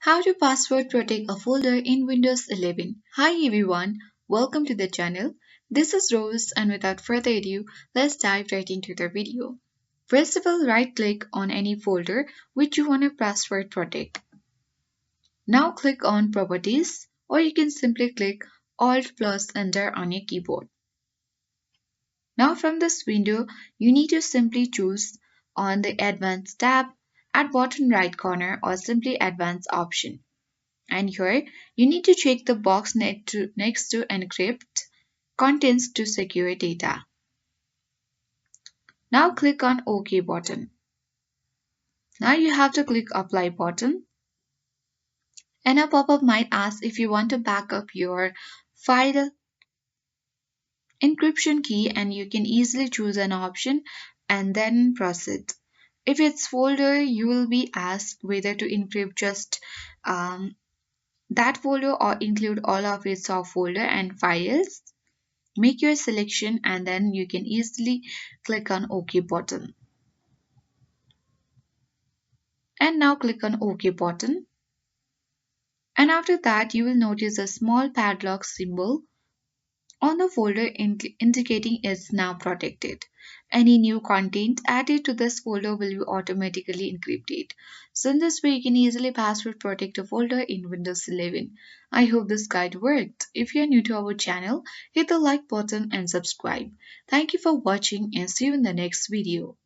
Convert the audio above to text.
How to password protect a folder in Windows 11. Hi everyone, welcome to the channel. This is Rose and without further ado, let's dive right into the video. First of all, right click on any folder which you want to password protect. Now click on Properties or you can simply click Alt plus Enter on your keyboard. Now from this window, you need to simply choose on the Advanced tab at bottom right corner or simply Advanced option. And here you need to check the box next to encrypt contents to secure data. Now click on OK button. Now you have to click Apply button and a pop-up might ask if you want to back up your file encryption key and you can easily choose an option and then proceed. If it's folder, you will be asked whether to encrypt just that folder or include all of its subfolder and files. Make your selection and then you can easily click on OK button. And now click on OK button. And after that you will notice a small padlock symbol on the folder indicating it's now protected. Any new content added to this folder will be automatically encrypted. So in this way you can easily password protect a folder in Windows 11. I hope this guide worked. If you are new to our channel, hit the like button and subscribe. Thank you for watching and see you in the next video.